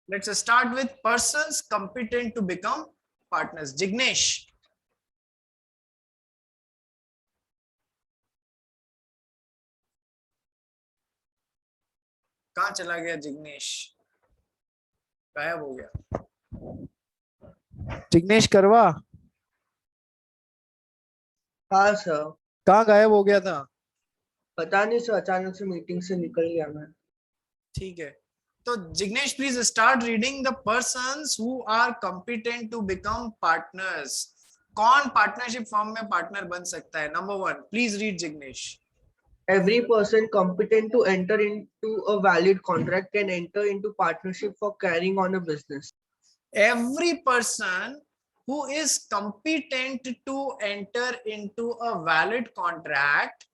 Let's start with persons competent to become partners. Jignesh. कहाँ चला गया जिग्नेश? गायब हो गया जिग्नेश करवा। हाँ सर। कहाँ गायब हो गया था? पता नहीं सर, अचानक से मीटिंग से निकल गया मैं। ठीक है, तो Jignesh please start reading the persons who are competent to become partners. कौन पार्टनरशिप फॉर्म में पार्टनर बन सकता है? Number 1 please read Jignesh. Every person competent to enter into a valid contract can enter into partnership for carrying on a business. Every person who is competent to enter into a valid contract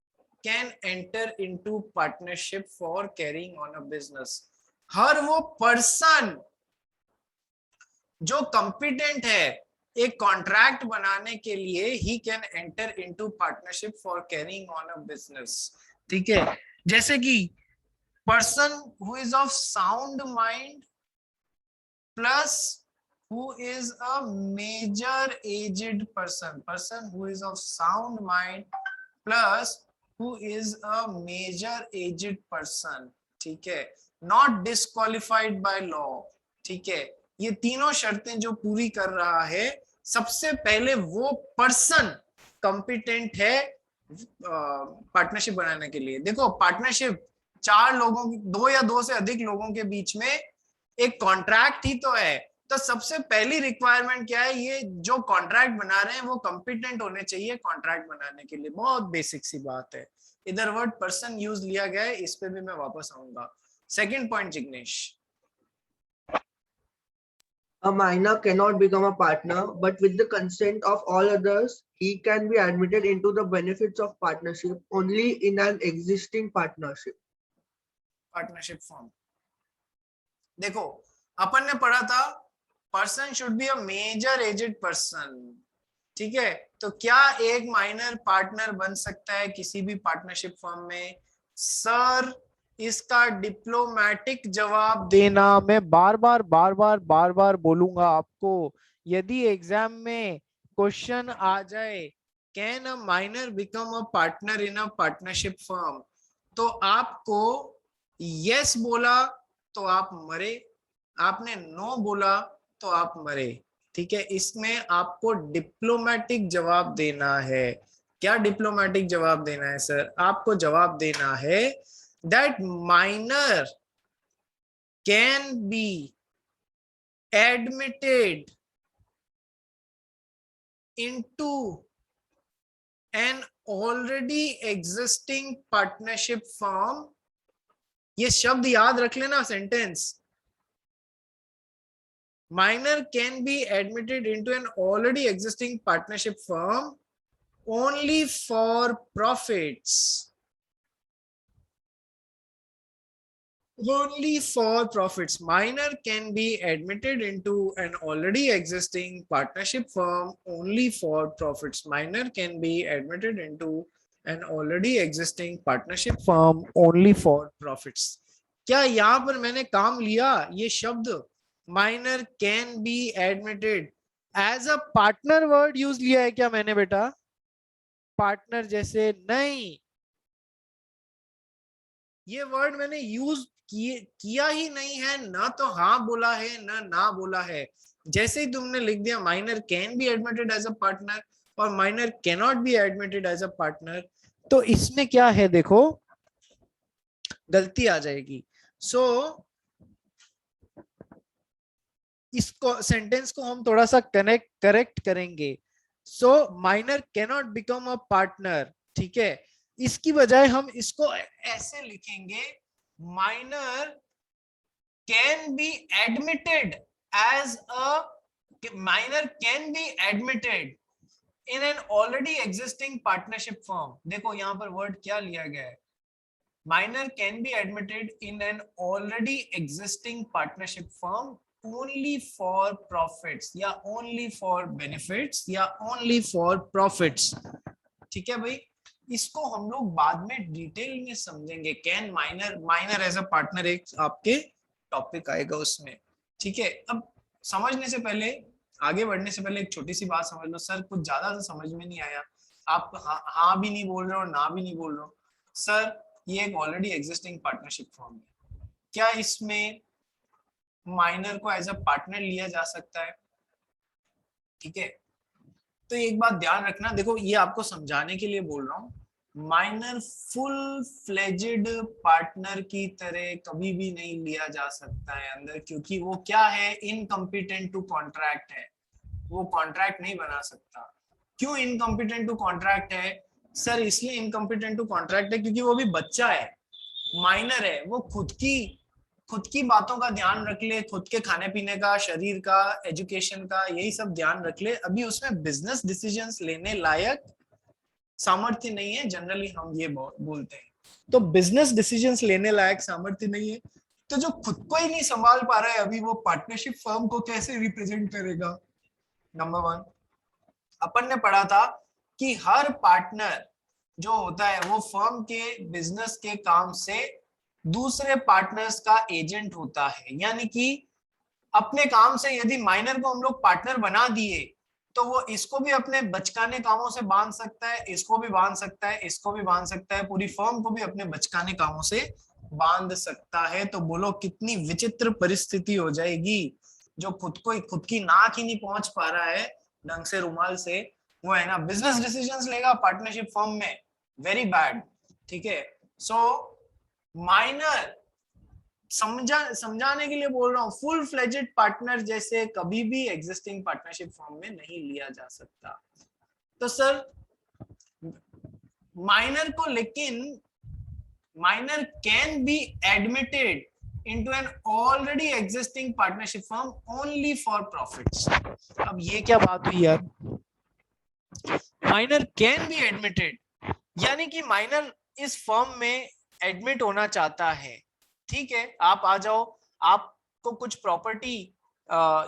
can enter into partnership for carrying on a business. हर वो person जो competent है एक contract बनाने के लिए, he can enter into partnership for carrying on a business. ठीक है, जैसे कि person who is of sound mind plus who is a major aged person who is of sound mind plus who is a major aged person। ठीक है, not disqualified by law। ठीक है, ये तीनों शर्तें जो पूरी कर रहा है, सबसे पहले वो पर्सन कॉम्पिटेंट है पार्टनरशिप बनाने के लिए। देखो पार्टनरशिप चार लोगों की, दो या दो से अधिक लोगों के बीच में एक कॉन्ट्रैक्ट ही तो है। तो सबसे पहली रिक्वायरमेंट क्या है? ये जो कॉन्ट्रैक्ट बना रहे हैं वो कॉम्पिटेंट होने चाहिए कॉन्ट्रैक्ट बनाने के लिए। बहुत बेसिक सी बात है। इधर वर्ड पर्सन यूज लिया गया है, इस पे भी मैं वापस आऊंगा। Second point Jignesh. A minor cannot become a partner, but with the consent of all others, he can be admitted into the benefits of partnership only in an existing partnership. Partnership form देखो, अपन ने पढ़ा था person should be a major aged person. ठीक है, तो क्या एक माइनर पार्टनर बन सकता है किसी भी पार्टनरशिप फर्म में? सर इसका डिप्लोमेटिक जवाब देना मैं बार बार बोलूंगा आपको। यदि एग्जाम में क्वेश्चन आ जाए can a minor become a partner in a partnership firm, तो आपको यस बोला तो आप मरे, आपने नो बोला तो आप मरे। ठीक है, इसमें आपको डिप्लोमेटिक जवाब देना है। क्या डिप्लोमेटिक जवाब देना है सर? आपको जवाब देना है that minor can be admitted into an already existing partnership form. ये शब्द याद रख लेना sentence. Minor can be admitted into an already existing partnership firm only for profits. Only for profits. Minor can be admitted into an already existing partnership firm only for profits. Minor can be admitted into an already existing partnership firm only for profits. क्या यहां पर मैंने काम लिया? ये शब्द minor can be admitted as a partner word use लिया है क्या मैंने बेटा? पार्टनर जैसे नहीं, ये वर्ड मैंने यूज किया ही नहीं है। ना तो हाँ बोला है ना बोला है। जैसे ही तुमने लिख दिया minor can be admitted as a partner और minor can not be admitted as a partner, तो इसमें क्या है देखो, गलती आ जाएगी। सो इसको सेंटेंस को हम थोड़ा सा करेक्ट करेंगे। So minor can not become a partner. ठीक है, इसकी बजाय हम इसको ऐसे लिखेंगे, minor can be admitted as a minor can be admitted in an already existing partnership firm. देखो यहां पर वर्ड क्या लिया गया है, minor can be admitted in an already existing partnership firm only for profits या only for benefits या only for profits। ठीक है भाई, इसको हम लोग बाद में डिटेल में समझेंगे। Can minor as a partner एक आपके टॉपिक आएगा उसमें। ठीक है, अब समझने से पहले, आगे बढ़ने से पहले एक छोटी सी बात समझ लो। सर कुछ ज्यादा से समझ में नहीं आया, आप हाँ भी नहीं बोल रहे हो, ना भी नहीं बोल रहे हो। सर ये एक ऑलरेडी एग्जिस्टिंग पार्टनरशिप फॉर्म है, क्या इसमें माइनर को एज अ पार्टनर लिया जा सकता है? ठीक है, तो एक बात ध्यान रखना, देखो ये आपको समझाने के लिए बोल रहा हूँ, माइनर फुल फ्लेजेड पार्टनर की तरह कभी भी नहीं लिया जा सकता है अंदर, क्योंकि वो क्या है, इनकम्पिटेंट टू कॉन्ट्रैक्ट है, वो कॉन्ट्रैक्ट नहीं बना सकता। क्यों इनकम्पिटेंट टू कॉन्ट्रैक्ट है? सर इसलिए इनकम्पिटेंट टू कॉन्ट्रैक्ट है क्योंकि वो भी बच्चा है, माइनर है, वो खुद की बातों का ध्यान रख ले, खुद के खाने पीने का, शरीर का, एजुकेशन का, यही सब ध्यान रख ले। अभी उसमें बिजनेस डिसीजंस लेने लायक सामर्थ्य नहीं है, जनरली हम ये बोलते हैं। तो बिजनेस डिसीजंस लेने लायक सामर्थ्य नहीं है, तो जो खुद को ही नहीं संभाल पा रहा है अभी, वो पार्टनरशिप फर्म को कैसे रिप्रेजेंट करेगा? नंबर वन, अपन ने पढ़ा था कि हर पार्टनर जो होता है वो फर्म के बिजनेस के काम से दूसरे पार्टनर्स का एजेंट होता है। यानी कि अपने काम से यदि माइनर को हम लोग पार्टनर बना दिए, तो वो इसको भी अपने बचकाने कामों से बांध सकता है, इसको भी बांध सकता है, इसको भी बांध सकता है, पूरी फर्म को भी अपने बचकाने कामों से बांध सकता है। तो बोलो कितनी विचित्र परिस्थिति हो जाएगी। जो खुद की नाक ही नहीं पहुंच पा रहा है ढंग से रुमाल से, वो है ना बिजनेस डिसीजंस लेगा पार्टनरशिप फर्म में, वेरी बैड। ठीक है, सो माइनर समझाने के लिए बोल रहा हूँ, फुल फ्लेजेड पार्टनर जैसे कभी भी एग्जिस्टिंग पार्टनरशिप फॉर्म में नहीं लिया जा सकता। तो सर माइनर को, लेकिन minor can be admitted into an already existing partnership firm only for profits। अब ये क्या बात हुई यार, माइनर कैन बी एडमिटेड, यानी कि माइनर इस फर्म में एडमिट होना चाहता है। ठीक है, आप आ जाओ, आपको कुछ प्रॉपर्टी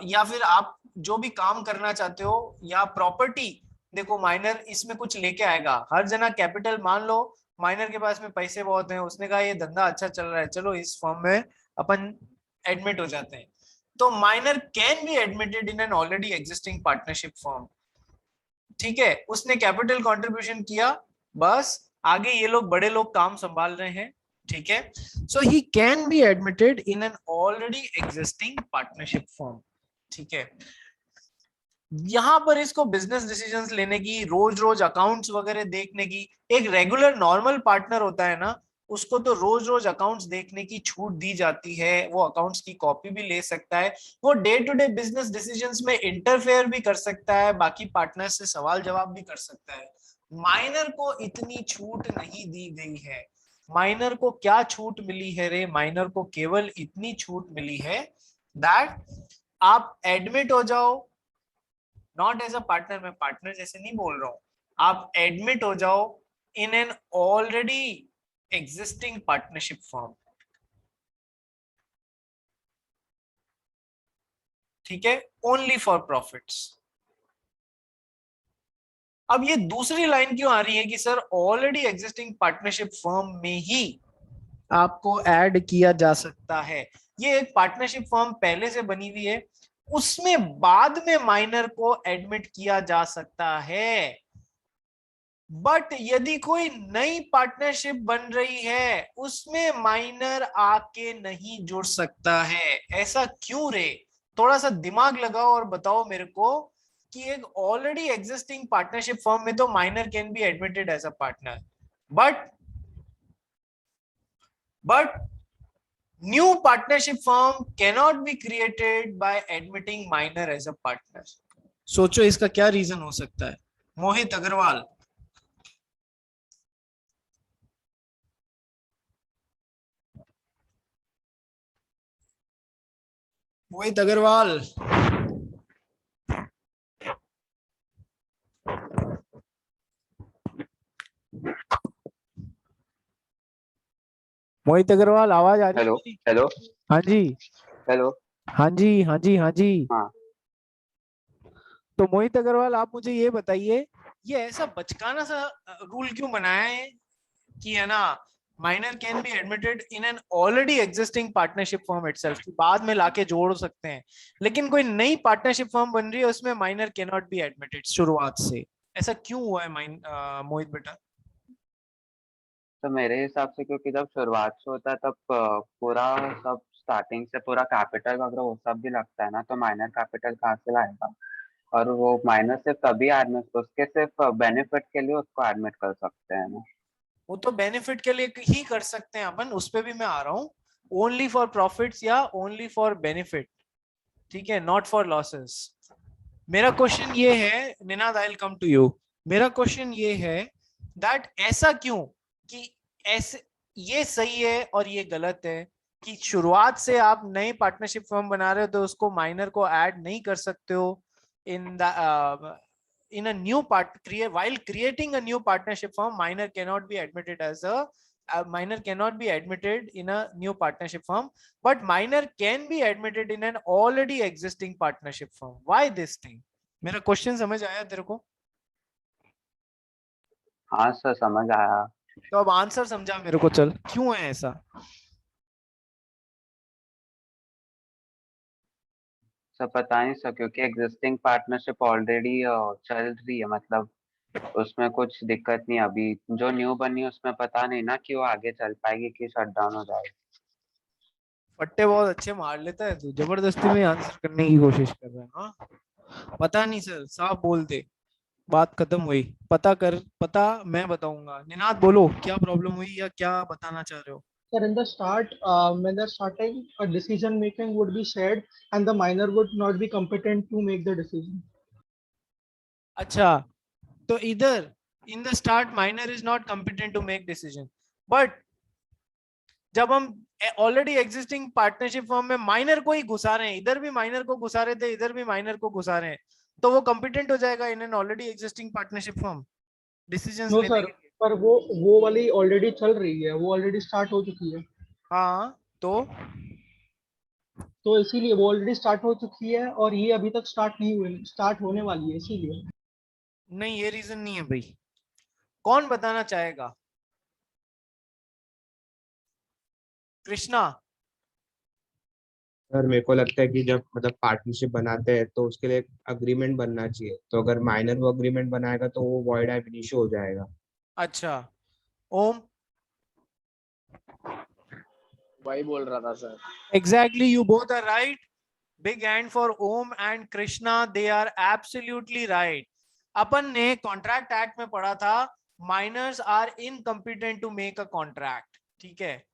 या फिर आप जो भी काम करना चाहते हो या प्रॉपर्टी, देखो माइनर इसमें कुछ लेके आएगा, हर जना कैपिटल, मान लो माइनर के पास में पैसे बहुत हैं, उसने कहा ये धंधा अच्छा चल रहा है, चलो इस फर्म में अपन एडमिट हो जाते हैं। तो minor can be admitted in an already existing partnership firm. ठीक है, उसने कैपिटल कंट्रीब्यूशन किया, बस आगे ये लोग बड़े लोग काम संभाल रहे हैं। ठीक है, so he can be admitted in an already existing partnership firm. ठीक है, यहां पर इसको बिजनेस डिसीजंस लेने की, रोज रोज अकाउंट्स वगैरह देखने की, एक रेगुलर नॉर्मल पार्टनर होता है ना, उसको तो रोज रोज अकाउंट्स देखने की छूट दी जाती है, वो अकाउंट्स की कॉपी भी ले सकता है, वो day to day business decisions में इंटरफेयर भी कर सकता है, बाकी पार्टनर से सवाल जवाब भी कर सकता है। माइनर को इतनी छूट नहीं दी गई है। माइनर को क्या छूट मिली है रे? माइनर को केवल इतनी छूट मिली है दैट आप एडमिट हो जाओ, नॉट एज अ पार्टनर, मैं पार्टनर जैसे नहीं बोल रहा हूं, आप एडमिट हो जाओ इन an already existing partnership form. ठीक है, ओनली फॉर प्रॉफिट्स। अब ये दूसरी लाइन क्यों आ रही है कि sir already existing partnership firm में ही आपको ऐड किया जा सकता है? ये एक पार्टनरशिप फर्म पहले से बनी हुई है, उसमें बाद में माइनर को एडमिट किया जा सकता है, बट यदि कोई नई पार्टनरशिप बन रही है उसमें माइनर आके नहीं जुड़ सकता है। ऐसा क्यों रे? थोड़ा सा दिमाग लगाओ और बताओ मेरे को कि एक ऑलरेडी एग्जिस्टिंग पार्टनरशिप फर्म में तो minor can be admitted as a partner, but new partnership firm cannot be created by admitting minor as a partner. सोचो इसका क्या रीजन हो सकता है? मोहित अग्रवाल। मोहित अग्रवाल, मोहित अग्रवाल, आवाज आ रही है हेलो मेरी? हेलो हाँ जी, हेलो। हाँ जी, हाँ जी, हाँ जी। हाँ, तो मोहित अग्रवाल आप मुझे ये बताइए, ये ऐसा बचकाना सा रूल क्यों बनाया है कि है ना, minor can be admitted in an already existing partnership firm itself, बाद में लाके जोड़ सकते हैं, लेकिन कोई नई पार्टनरशिप फर्म बन रही है उसमें minor can not be admitted शुरुआत से। ऐसा क्यों हुआ है मोहित बेटा? तो मेरे हिसाब से क्योंकि जब शुरुआत से होता है तब पूरा सब स्टार्टिंग से पूरा कैपिटल वगैरह वो सब भी लगता है ना, तो माइनर कैपिटल कहाँ से लाएगा? और वो माइनर सिर्फ तभी एडमिट, उसके सिर्फ बेनिफिट के लिए उसको एडमिट कर सकते हैं ना। वो तो बेनिफिट के लिए ही कर सकते हैं अपन, उस पे भी मैं आ रहा हूँ। ओनली फॉर प्रॉफिट्स या ओनली फॉर बेनिफिट, ठीक है, नॉट फॉर लॉसेस। मेरा क्वेश्चन ये है, Ninad I will come to you. मेरा क्वेश्चन ये है दैट ऐसा क्यों कि ऐसे ये सही है और ये गलत है कि शुरुआत से आप नई पार्टनरशिप फर्म बना रहे हो तो उसको माइनर को ऐड नहीं कर सकते हो in the in a new while creating a new partnership firm, minor cannot be admitted as a minor cannot be admitted in a new partnership firm, but minor can be admitted in an already existing partnership firm. Why this thing? मेरा question समझ आया तेरे को? हाँ sir, समझ आया। तो अब आंसर समझा मेरे को, चल क्यों है ऐसा? सर पता नहीं सर, क्योंकि एग्जिस्टिंग पार्टनरशिप ऑलरेडी चल रही है, मतलब उसमें कुछ दिक्कत नहीं। अभी जो न्यू बनी है उसमें पता नहीं ना कि वो आगे चल पाएगी कि शट डाउन हो जाएगी। फट्टे बहुत अच्छे मार लेता है तू, जबरदस्ती में आंसर करने की कोशिश कर रहा है। हाँ पता नहीं सर, साफ बोल दे, बात खत्म हुई। पता कर, पता मैं बताऊंगा। निनाद बोलो, क्या प्रॉब्लम हुई या क्या बताना चाह रहे हो? Sir, in the start, when the starting, a decision making would be shared, and the minor would not be competent to make the decision. अच्छा, तो इधर in the start minor is not competent to make decision, but जब हम already existing partnership firm में minor को ही घुसा रहे हैं, इधर भी माइनर को घुसा रहे थे, इधर भी माइनर को घुसा रहे हैं, तो वो कॉम्पिटेंट हो जाएगा इन an already existing partnership firm decisions No, लेने sir. के लिए। पर वो वाली ऑलरेडी चल रही है, वो ऑलरेडी स्टार्ट हो चुकी है, हाँ तो इसीलिए वो ऑलरेडी स्टार्ट हो चुकी है और ये अभी तक स्टार्ट नहीं हुई, स्टार्ट होने वाली है इसीलिए। नहीं, ये रीजन नहीं है भाई। कौन बताना चाहेगा? कृष्णा। सर मेरे को लगता है कि जब मतलब पार्टनरशिप बनाते हैं तो उसके लिए एक अग्रीमेंट बनना चाहिए, तो अगर माइनर वो अग्रीमेंट बनाएगा तो वो वॉइड एब इनिशियो हो जाएगा। अच्छा, ओम। वही बोल रहा था sir. Exactly, you both are right. Big hand for Om and Krishna. They are absolutely right. अपन ने कॉन्ट्रैक्ट एक्ट में पढ़ा था minors are incompetent to make a contract, ठीक है?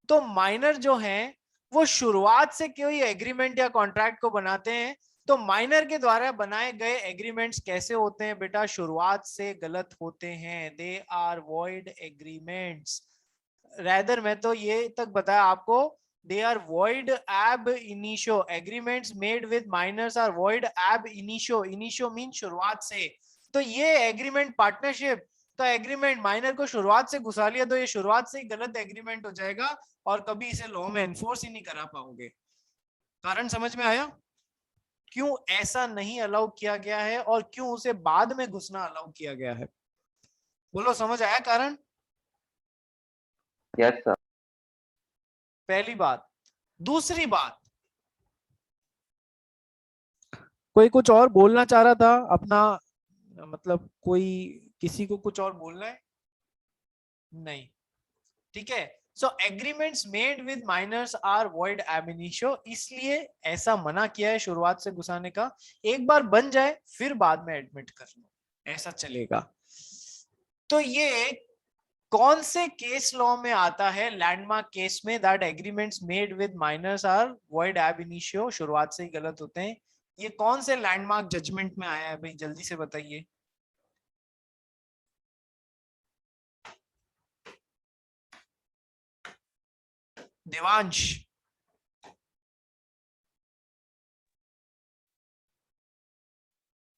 तो माइनर जो हैं वो शुरुआत से कोई एग्रीमेंट या कॉन्ट्रैक्ट को बनाते हैं, तो माइनर के द्वारा बनाए गए एग्रीमेंट्स कैसे होते हैं बेटा? शुरुआत से गलत होते हैं, they are void agreements. Rather मैं तो ये तक बताया आपको, they are void ab initio, agreements made with minors are void ab initio, initio means शुरुआत से। तो ये एग्रीमेंट पार्टनरशिप, तो एग्रीमेंट माइनर को शुरुआत से घुसा लिया तो ये शुरुआत से ही गलत एग्रीमेंट हो जाएगा और कभी इसे लॉ में एनफोर्स ही नहीं करा पाओगे। कारण समझ में आया क्यों ऐसा नहीं अलाउ किया गया है और क्यों उसे बाद में घुसना अलाउ किया गया है? बोलो, समझ आया कारण? Yes sir. पहली बात। दूसरी बात, कोई कुछ और बोलना चाह रहा था अपना, मतलब कोई किसी को कुछ और बोलना है? नहीं, ठीक है। So agreements made with minors are void ab initio, इसलिए ऐसा मना किया है शुरुआत से घुसाने का। एक बार बन जाए फिर बाद में एडमिट कर लो, ऐसा चलेगा। तो ये कौन से केस लॉ में आता है? लैंडमार्क केस में, that agreements made with minors are void ab initio, शुरुआत से ही गलत होते हैं। ये कौन से लैंडमार्क जजमेंट में आया है भाई? जल्दी से बताइए। देवांश,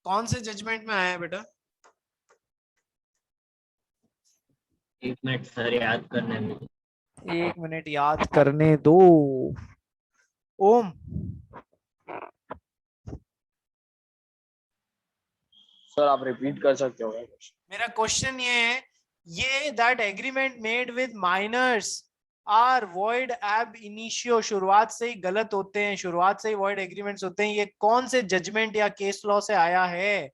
कौन से जजमेंट में आया है बेटा? एक मिनट सर, याद करने में। 1 मिनट याद करने दो। ओम। सर आप रिपीट कर सकते हो? मेरा क्वेश्चन ये है, ये that agreement made with minors are void ab initio, शुरुआत से ही गलत होते हैं, शुरुआत से ही वॉइड एग्रीमेंट्स होते हैं। ये कौन से जजमेंट या केस लॉ से आया है?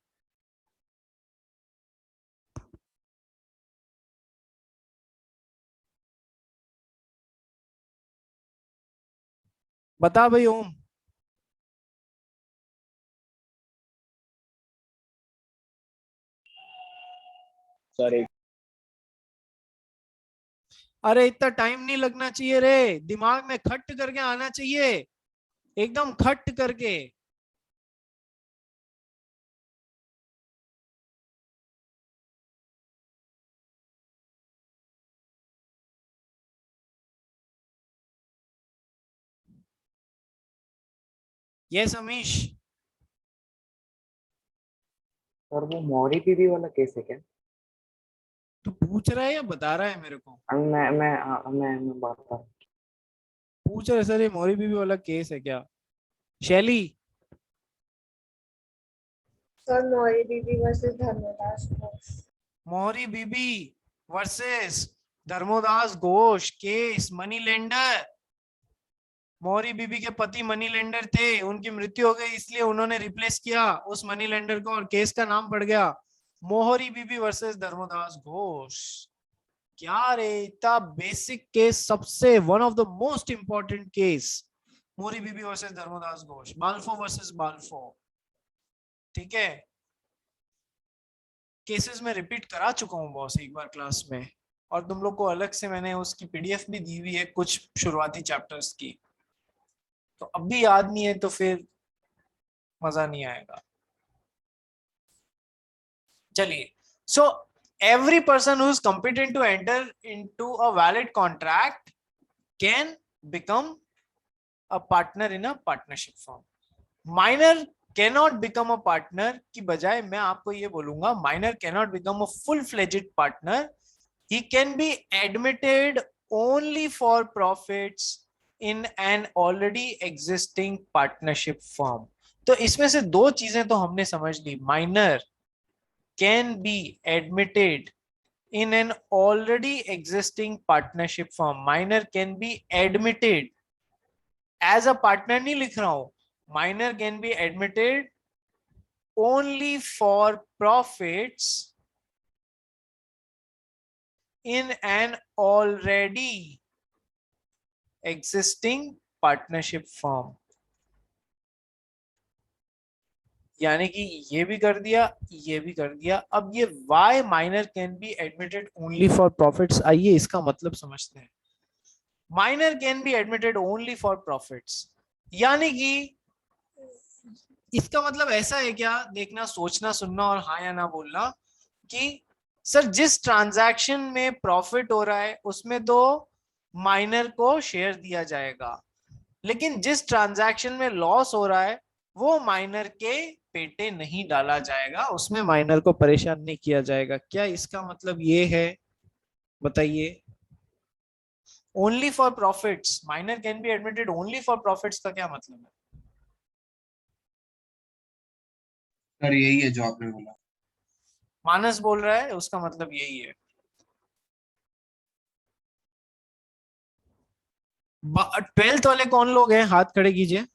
बता भाई ओम। सॉरी। अरे इतना टाइम नहीं लगना चाहिए रे, दिमाग में खट करके आना चाहिए, एकदम खट करके। यस अमीश। और वो मौरी बीबी वाला केस है क्या? तू पूछ रहा है या बता रहा है मेरे को? मैं बात कर। पूछ रहा है सर, ये मौरी बीबी वाला केस है क्या? Shaily. Sir Mohori Bibee versus Dharmodas Ghosh. Mohori Bibee versus Dharmodas Ghosh case, money lender. Mohori Bibee के पति मनी लेंडर थे, उनकी मृत्यु हो गई, इसलिए उन्होंने रिप्लेस किया उस मनी लेंडर को, और केस का नाम पड़ गया मोहरी बीबी वर्सेस धर्मोदास घोष। क्या रे, इतना बेसिक केस, सबसे one of the most important case, मोहरी बीबी वर्सेस धर्मोदास घोष, बाल्फो वर्सेस बाल्फो। ठीक है, केसेस में रिपीट करा चुका हूँ बॉस एक बार क्लास में, और तुम लोग को अलग से मैंने उसकी पीडीएफ भी दी हुई है कुछ शुरुआती चैप्टर्स की, तो अब भी याद नहीं है तो फिर मजा नहीं आएगा। चलिए, सो every person who is competent to enter into a valid contract can become a partner in a partnership firm. Minor cannot become a partner की बजाय मैं आपको ये बोलूंगा, minor cannot become a full-fledged partner. He can be admitted only for profits in an already existing partnership firm. तो इसमें से दो चीजें तो हमने समझ ली, minor can be admitted in an already existing partnership firm. Minor can be admitted as a partner, नहीं लिख रहा हूं, minor can be admitted only for profits in an already existing partnership firm. यानी कि ये भी कर दिया, ये भी कर दिया। अब ये why minor can be admitted only for profits, आइए इसका मतलब समझते हैं। minor can be admitted only for profits, यानी कि इसका मतलब ऐसा है क्या, देखना, सोचना, सुनना और हाँ या ना बोलना, कि सर जिस ट्रांजैक्शन में प्रॉफिट हो रहा है उसमें तो माइनर को शेयर दिया जाएगा, लेकिन जिस ट्रांजैक्शन में लॉस हो रहा है वो माइनर के पेटे नहीं डाला जाएगा, उसमें माइनर को परेशान नहीं किया जाएगा। क्या इसका मतलब ये है, बताइए? Only for profits, minor can be admitted only for profits का क्या मतलब है? सर यही है जो आपने बोला। मानस बोल रहा है, उसका मतलब यही है। 12th वाले कौन लोग हैं, हाथ खड़े कीजिए।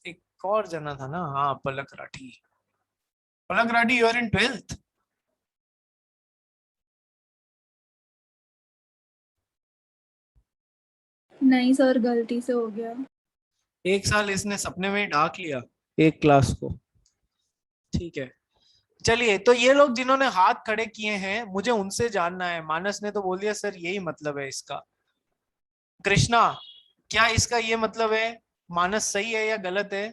एक और जना था ना, हाँ Palak Rathi. Palak Rathi, you are in 12th? नहीं सर, गलती से हो गया। एक साल इसने सपने में ही ढाक लिया एक क्लास को। ठीक है, चलिए, तो ये लोग जिन्होंने हाथ खड़े किए हैं मुझे उनसे जानना है। मानस ने तो बोल दिया सर यही मतलब है इसका। कृष्णा, क्या इसका ये मतलब है? मानस सही है या गलत है?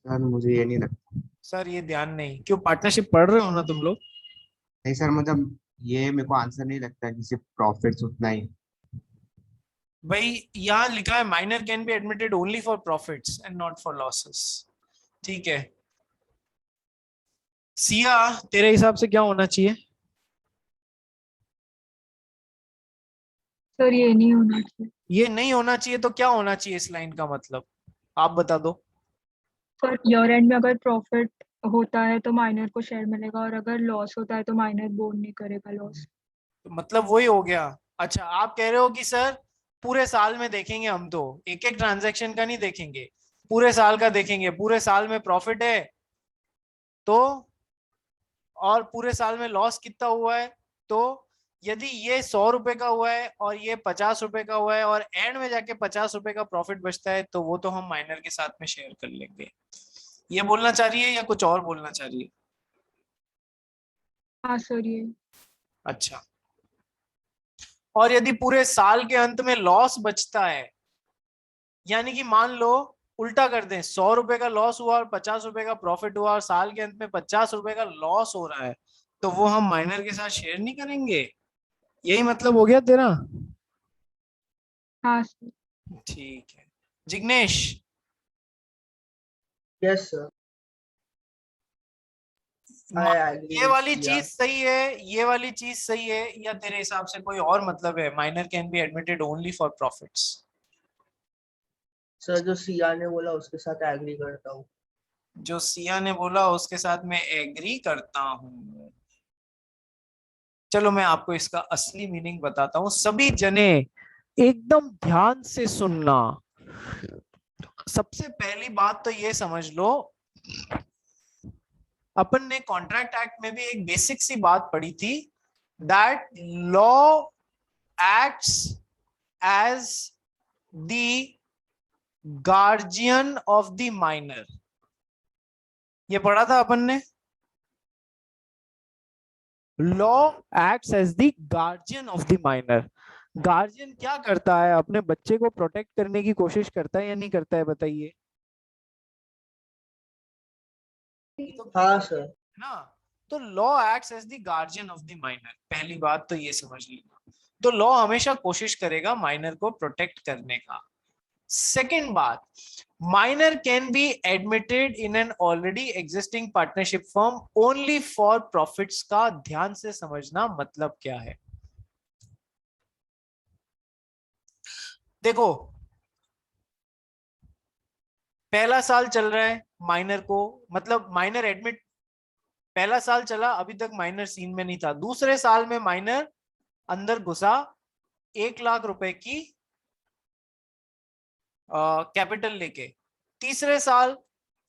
सर मुझे ये नहीं लगता। सर ये ध्यान नहीं, क्यों, पार्टनरशिप पढ़ रहे हो ना तुम लोग? नहीं सर, मतलब ये मेरे को आंसर नहीं लगता कि सिर्फ प्रॉफिट्स उतना ही। भाई यहाँ लिखा है minor can be admitted only for profits and not for losses. ठीक है, सिया तेरे हिसाब से क्या होना चाहिए? सर ये नहीं होना चाहिए। ये नहीं होना चाहिए तो क्या होना चाहिए इस लाइन का मतलब, आप बता दो। सर ईयर एंड में अगर प्रॉफिट होता है तो माइनर को शेयर मिलेगा, और अगर लॉस होता है तो माइनर बोर्ड नहीं करेगा लॉस। तो मतलब वही हो गया। अच्छा, आप कह रहे हो कि सर पूरे साल में देखेंगे, हम तो एक एक ट्रांजैक्शन का नहीं देखेंगे, पूरे साल का देखेंगे, पूरे साल में प्रॉफिट है तो, और पूरे साल में लॉस कितना हुआ है तो, यदि ये 100 रुपए का हुआ है और ये 50 रुपए का हुआ है और एंड में जाके 50 रुपए का प्रॉफिट बचता है, तो वो तो हम माइनर के साथ में शेयर कर लेंगे। ये बोलना चाह रही है या कुछ और बोलना चाह रही है? हाँ सर ये। अच्छा, और यदि पूरे साल के अंत में लॉस बचता है, यानी कि मान लो उल्टा कर दें, 100 रुपए का लॉस हुआ और 50 रुपए का प्रॉफिट हुआ और साल के अंत में 50 रुपए का लॉस हो रहा है, तो वो हम माइनर के साथ शेयर नहीं करेंगे, यही मतलब हो गया तेरा? हाँ सर। ठीक है Jignesh, Yes, sir. I agree ये with वाली Sia. चीज सही है, ये वाली चीज सही है, या तेरे हिसाब से कोई और मतलब है, minor can be admitted only for profits? Sir जो सिया ने बोला उसके साथ एग्री करता हूँ। जो सिया ने बोला उसके साथ मैं एग्री करता हूँ। चलो मैं आपको इसका असली मीनिंग बताता हूँ, सभी जने एकदम ध्यान से सुनना। सबसे पहली बात तो ये समझ लो, अपन ने कॉन्ट्रैक्ट एक्ट में भी एक बेसिक सी बात पढ़ी थी, that law acts as the guardian of the minor. ये पढ़ा था अपन ने, law acts as the guardian of the minor. Guardian क्या करता है, अपने बच्चे को प्रोटेक्ट करने की कोशिश करता है या नहीं करता है, बताइए हाँ सर। ना। तो law acts as the guardian of the minor, पहली बात तो ये समझ लीजिए। तो लॉ हमेशा कोशिश करेगा माइनर को प्रोटेक्ट करने का। सेकेंड बात, minor can be admitted in an already existing partnership firm only for profits का ध्यान से समझना मतलब क्या है। देखो पहला साल चल रहा है माइनर को, मतलब माइनर एडमिट, पहला साल चला अभी तक माइनर सीन में नहीं था, दूसरे साल में माइनर अंदर घुसा 1 लाख रुपए की कैपिटल लेके, तीसरे साल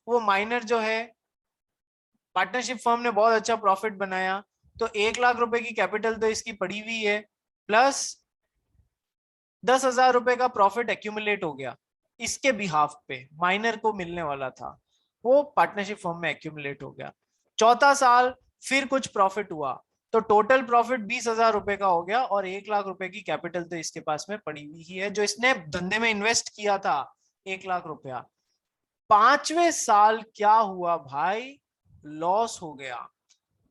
वो माइनर जो है, पार्टनरशिप फर्म ने बहुत अच्छा प्रॉफिट बनाया, तो 1 लाख रुपए की कैपिटल तो इसकी पड़ी हुई है, प्लस 10,000 रुपए का प्रॉफिट एक्यूमुलेट हो गया इसके बिहाफ पे, माइनर को मिलने वाला था, वो पार्टनरशिप फर्म में एक्यूमुलेट हो गया। चौथा साल फिर कुछ प्रॉफिट हुआ, तो टोटल प्रॉफिट 20,000 रुपए का हो गया, और 1 लाख रुपए की कैपिटल तो इसके पास में पड़ी हुई ही है, जो इसने धंधे में इन्वेस्ट किया था 1 लाख रुपया। पांचवें साल क्या हुआ भाई, लॉस हो गया।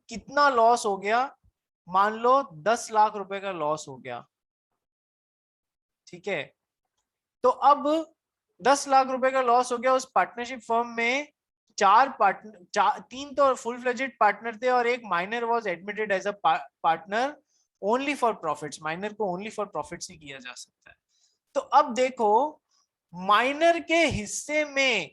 कितना लॉस हो गया, मान लो 10 लाख रुपए का लॉस हो गया, ठीक है। तो अब 10 लाख रुपए का लॉस हो गया, उस पार्टनरशिप फर्म में तीन तो फुल फ्लेजेड पार्टनर थे और एक minor was admitted as a partner only for profits, minor को ओनली फॉर प्रॉफिट्स ही किया जा सकता है। तो अब देखो माइनर के हिस्से में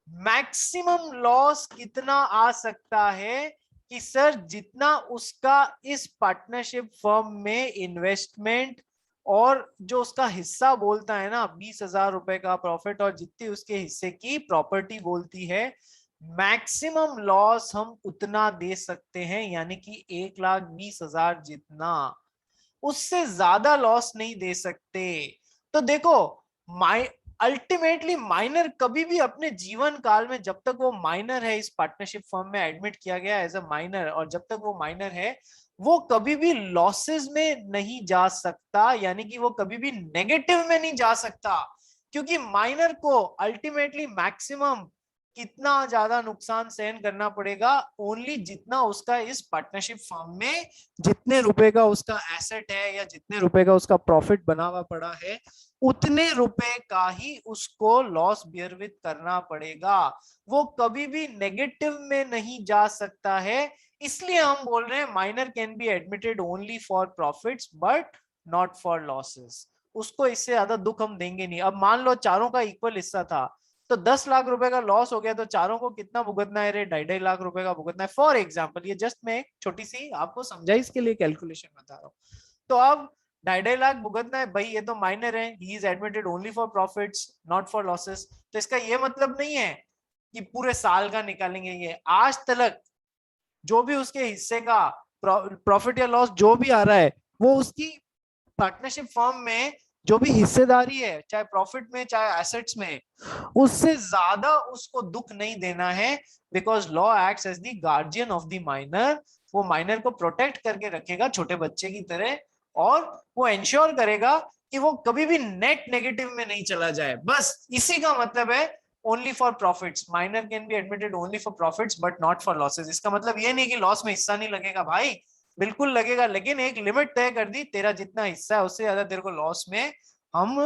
मैक्सिमम लॉस कितना आ सकता है, कि सर जितना उसका इस पार्टनरशिप फर्म में इन्वेस्टमेंट और जो उसका हिस्सा बोलता है ना 20,000 रुपए का प्रॉफिट, और जितनी उसके हिस्से की प्रॉपर्टी बोलती है, मैक्सिमम लॉस हम उतना दे सकते हैं, यानी कि 1,20,000 जितना, उससे ज्यादा लॉस नहीं दे सकते। तो देखो अल्टीमेटली माइनर कभी भी अपने जीवन काल में, जब तक वो माइनर है, इस पार्टनरशिप फर्म में एडमिट किया गया एज अ माइनर, और जब तक वो माइनर है, वो कभी भी लॉसेस में नहीं जा सकता, यानी कि वो कभी भी नेगेटिव में नहीं जा सकता, क्योंकि माइनर को अल्टीमेटली मैक्सिमम कितना ज्यादा नुकसान सहन करना पड़ेगा, ओनली जितना उसका इस पार्टनरशिप फर्म में, जितने रुपए का उसका एसेट है या जितने रुपए का उसका प्रॉफिट बना हुआ पड़ा है, उतने रुपए का ही उसको लॉस बियर विद करना पड़ेगा, वो कभी भी नेगेटिव में नहीं जा सकता है। इसलिए हम बोल रहे हैं minor can be admitted only for profits but not for losses. उसको इससे ज्यादा दुख हम देंगे नहीं। अब मान लो चारों का इक्वल हिस्सा था, तो 10 लाख रुपए का लॉस हो गया, तो चारों को कितना भुगतना है रे? 2.5 लाख रुपए का भुगतना है, फॉर एग्जाम्पल। ये जस्ट मैं एक छोटी सी आपको समझा इसके लिए कैलकुलेशन बता रहा हूँ। तो अब 2.5 लाख भुगतना है भाई, ये तो माइनर है, he is admitted only for profits not for losses. तो इसका ये मतलब नहीं है कि पूरे साल का निकालेंगे, ये आज तक जो भी उसके हिस्से का प्रॉफिट या लॉस जो भी आ रहा है, वो उसकी पार्टनरशिप फर्म में जो भी हिस्सेदारी है, चाहे प्रॉफिट में चाहे एसेट्स में, उससे ज्यादा उसको दुख नहीं देना है, because law acts as the guardian of the minor. वो माइनर को प्रोटेक्ट करके रखेगा छोटे बच्चे की तरह, और वो इंश्योर करेगा कि वो कभी भी नेट नेगेटिव में नहीं चला जाए। बस इसी का मतलब है only for profits, minor can be admitted only for profits but not for losses. इसका मतलब ये नहीं कि लॉस में हिस्सा नहीं लगेगा भाई, बिल्कुल लगेगा, लेकिन एक लिमिट तय कर दी, तेरा जितना हिस्सा है उससे ज्यादा तेरे को लॉस में हम